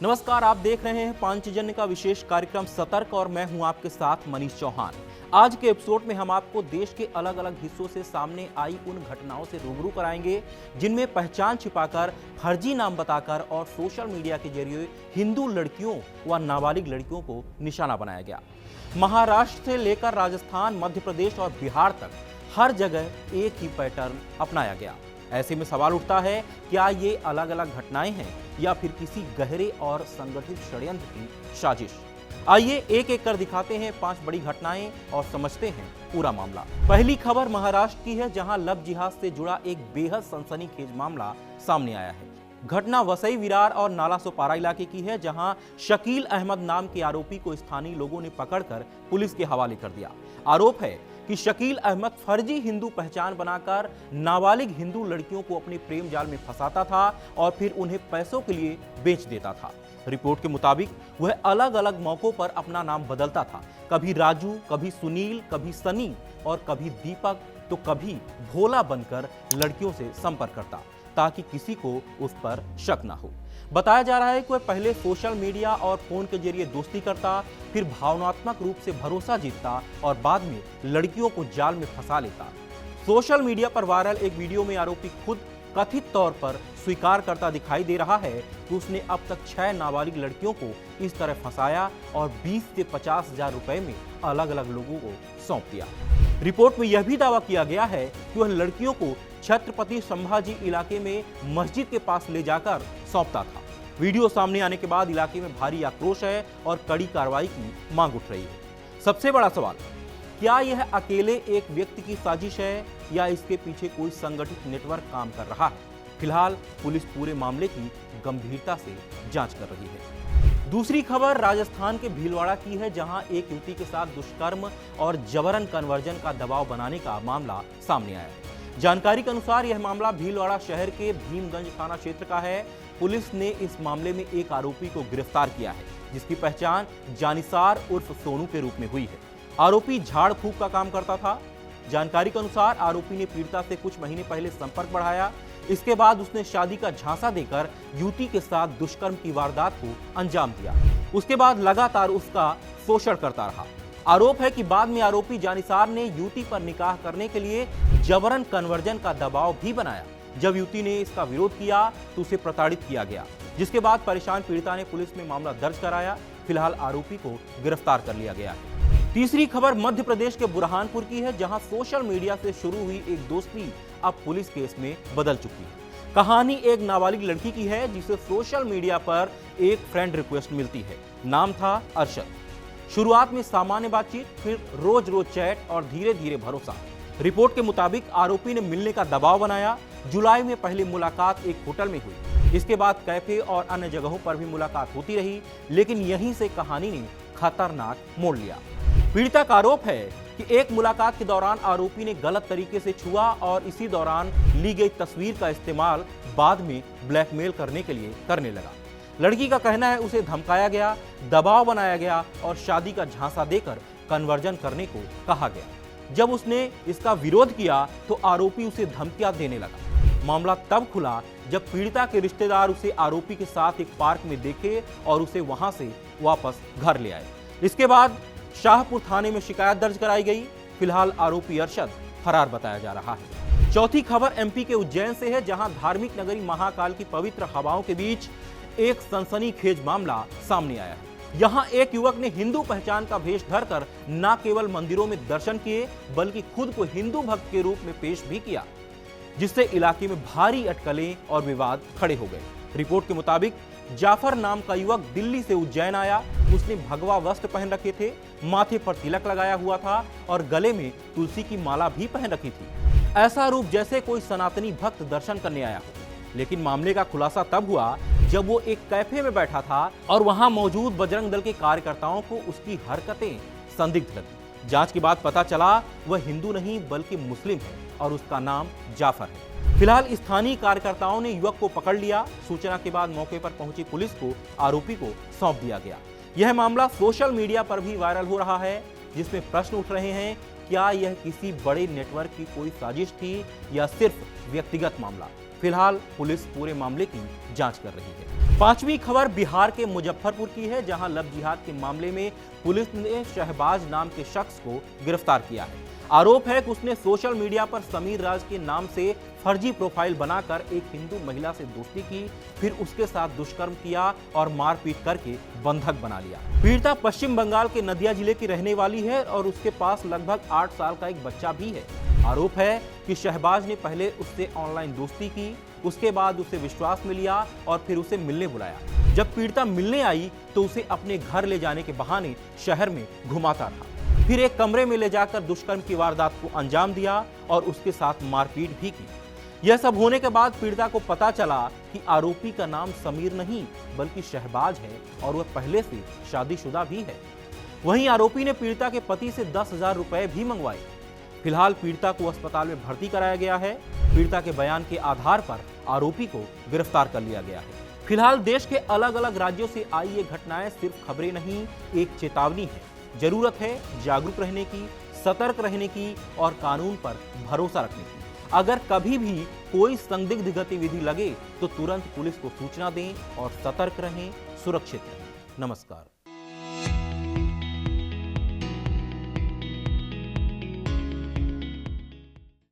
नमस्कार, आप देख रहे हैं पांचजन्य का विशेष कार्यक्रम सतर्क और मैं हूं आपके साथ मनीष चौहान। आज के एपिसोड में हम आपको देश के अलग अलग हिस्सों से सामने आई उन घटनाओं से रूबरू कराएंगे जिनमें पहचान छिपाकर, फर्जी नाम बताकर और सोशल मीडिया के जरिए हिंदू लड़कियों व नाबालिग लड़कियों को निशाना बनाया गया। महाराष्ट्र से लेकर राजस्थान, मध्य प्रदेश और बिहार तक हर जगह एक ही पैटर्न अपनाया गया। ऐसे में सवाल उठता है, क्या ये अलग अलग घटनाएं हैं या फिर किसी गहरे और संगठित षड्यंत्र की साजिश? आइए एक एक कर दिखाते हैं 5 बड़ी घटनाएं और समझते हैं पूरा मामला। पहली खबर महाराष्ट्र की है, जहां लव जिहाद से जुड़ा एक बेहद सनसनीखेज मामला सामने आया है। घटना वसई विरार और नाला सोपारा इलाके की है, जहां शकील अहमद नाम के आरोपी को स्थानीय लोगों ने पकड़कर पुलिस के हवाले कर दिया। आरोप है कि शकील अहमद फर्जी हिंदू पहचान बनाकर नाबालिग हिंदू लड़कियों को अपने प्रेम जाल में फंसाता था और फिर उन्हें पैसों के लिए बेच देता था। रिपोर्ट के मुताबिक वह अलग अलग मौकों पर अपना नाम बदलता था, कभी राजू, कभी सुनील, कभी सनी और कभी दीपक, तो कभी भोला बनकर लड़कियों से संपर्क करता ताकि किसी को उस पर शक ना हो। बताया जा रहा है कि वह पहले सोशल मीडिया और फोन के जरिए दोस्ती करता, फिर भावनात्मक रूप से भरोसा जीतता और बाद में लड़कियों को जाल में फंसा लेता। सोशल मीडिया पर वायरल एक वीडियो में आरोपी खुद कथित तौर पर स्वीकार करता दिखाई दे रहा है कि उसने अब तक 6 नाबालिग लड़कियों को इस तरह फंसाया और 20 से 50 हजार रुपए में अलग अलग लोगों को सौंप दिया। रिपोर्ट में यह भी दावा किया गया है कि वह लड़कियों को छत्रपति संभाजी इलाके में मस्जिद के पास ले जाकर सौंपता था। वीडियो सामने आने के बाद इलाके में भारी आक्रोश है और कड़ी कार्रवाई की मांग उठ रही है। सबसे बड़ा सवाल, क्या यह अकेले एक व्यक्ति की साजिश है या इसके पीछे कोई संगठित नेटवर्क काम कर रहा है? फिलहाल पुलिस पूरे मामले की गंभीरता से जांच कर रही है। दूसरी खबर राजस्थान के भीलवाड़ा की है, जहां एक युवती के साथ दुष्कर्म और जबरन कन्वर्जन का दबाव बनाने का मामला सामने आया। जानकारी के अनुसार यह मामला भीलवाड़ा शहर के भीमगंज थाना क्षेत्र का है। पुलिस ने इस मामले में एक आरोपी को गिरफ्तार किया है, जिसकी पहचान जानिसार उर्फ सोनू के रूप में हुई है। आरोपी झाड़ फूंक का काम करता था। जानकारी के अनुसार आरोपी ने पीड़िता से कुछ महीने पहले संपर्क बढ़ाया। इसके बाद उसने शादी का झांसा देकर युवती के साथ दुष्कर्म की वारदात को अंजाम दिया। उसके बाद लगातार उसका शोषण करता रहा। आरोप है कि बाद में आरोपी जानिसार ने युवती पर निकाह करने के लिए जबरन कन्वर्जन का दबाव भी बनाया। जब युवती ने इसका विरोध किया तो उसे प्रताड़ित किया गया, जिसके बाद परेशान पीड़िता ने पुलिस में मामला दर्ज कराया। फिलहाल आरोपी को गिरफ्तार कर लिया गया है। तीसरी खबर मध्य प्रदेश के बुरहानपुर की है, जहां सोशल मीडिया से शुरू हुई एक दोस्ती अब पुलिस केस में बदल चुकी है। कहानी एक नाबालिग लड़की की है, जिसे सोशल मीडिया पर एक फ्रेंड रिक्वेस्ट मिलती है। नाम था अरशद। शुरुआत में सामान्य बातचीत, फिर रोज रोज चैट और धीरे धीरे भरोसा। रिपोर्ट के मुताबिक आरोपी ने मिलने का दबाव बनाया। जुलाई में पहली मुलाकात एक होटल में हुई। इसके बाद कैफे और अन्य जगहों पर भी मुलाकात होती रही, लेकिन यहीं से कहानी ने खतरनाक मोड़ लिया। पीड़िता का आरोप है कि एक मुलाकात के दौरान आरोपी ने गलत तरीके से छुआ और इसी दौरान ली गई तस्वीर का इस्तेमाल बाद में ब्लैकमेल करने के लिए करने लगा। लड़की का कहना है उसे धमकाया गया, दबाव बनाया गया और शादी का झांसा देकर कन्वर्जन करने को कहा गया। जब उसने इसका विरोध किया तो आरोपी उसे धमकियां देने लगा। मामला तब खुला जब पीड़िता के रिश्तेदार उसे आरोपी के साथ एक पार्क में देखे और उसे वहां से वापस घर ले आए। इसके बाद शाहपुर थाने में शिकायत दर्ज कराई गई। फिलहाल आरोपी अरशद फरार बताया जा रहा है। चौथी खबर एमपी के उज्जैन से है, जहां धार्मिक नगरी महाकाल की पवित्र हवाओं के बीच एक सनसनीखेज मामला सामने आया है। यहां एक युवक ने हिंदू पहचान का भेष धरकर न केवल मंदिरों में दर्शन किए, बल्कि खुद को हिंदू भक्त के रूप में पेश भी किया, जिससे इलाके में भारी अटकलें और विवाद खड़े हो गए। रिपोर्ट के मुताबिक जाफर नाम का युवक दिल्ली से उज्जैन आया। उसने भगवा वस्त्र पहन रखे थे, माथे पर तिलक लगाया हुआ था और गले में तुलसी की माला भी पहन रखी थी। ऐसा रूप जैसे कोई सनातनी भक्त दर्शन करने आया हो। लेकिन मामले का खुलासा तब हुआ जब वो एक कैफे में बैठा था और वहां मौजूद बजरंग दल के कार्यकर्ताओं को उसकी हरकतें संदिग्ध लगी। जांच के बाद पता चला वह हिंदू नहीं बल्कि मुस्लिम है और उसका नाम जाफर है। फिलहाल स्थानीय कार्यकर्ताओं ने युवक को पकड़ लिया। सूचना के बाद मौके पर पहुंची पुलिस को आरोपी को सौंप दिया गया। यह मामला सोशल मीडिया पर भी वायरल हो रहा है, जिसमें प्रश्न उठ रहे हैं, क्या यह किसी बड़े नेटवर्क की कोई साजिश थी या सिर्फ व्यक्तिगत मामला? फिलहाल पुलिस पूरे मामले की जांच कर रही है। पांचवी खबर बिहार के मुजफ्फरपुर की है, जहां लव जिहाद के मामले में पुलिस ने शहबाज नाम के शख्स को गिरफ्तार किया है। आरोप है कि उसने सोशल मीडिया पर समीर राज के नाम से फर्जी प्रोफाइल बनाकर एक हिंदू महिला से दोस्ती की, फिर उसके साथ दुष्कर्म किया और मारपीट करके बंधक बना लिया। पीड़िता पश्चिम बंगाल के नदिया जिले की रहने वाली है और उसके पास लगभग 8 साल का एक बच्चा भी है। आरोप है कि शहबाज ने पहले उससे ऑनलाइन दोस्ती की, उसके बाद उसे विश्वास में लिया और फिर उसे मिलने बुलाया। जब पीड़िता मिलने आई तो उसे अपने घर ले जाने के बहाने शहर में घुमाता रहा, फिर एक कमरे में ले जाकर दुष्कर्म की वारदात को अंजाम दिया और उसके साथ मारपीट भी की। यह सब होने के बाद पीड़िता को पता चला कि आरोपी का नाम समीर नहीं बल्कि शहबाज है और वह पहले से शादीशुदा भी है। वहीं आरोपी ने पीड़िता के पति से 10,000 रुपए भी मंगवाए। फिलहाल पीड़िता को अस्पताल में भर्ती कराया गया है। पीड़िता के बयान के आधार पर आरोपी को गिरफ्तार कर लिया गया है। फिलहाल देश के अलग अलग राज्यों से आई ये घटनाएं सिर्फ खबरें नहीं, एक चेतावनी है। जरूरत है जागरूक रहने की, सतर्क रहने की और कानून पर भरोसा रखने की। अगर कभी भी कोई संदिग्ध गतिविधि लगे तो तुरंत पुलिस को सूचना दें और सतर्क रहें, सुरक्षित रहें। नमस्कार।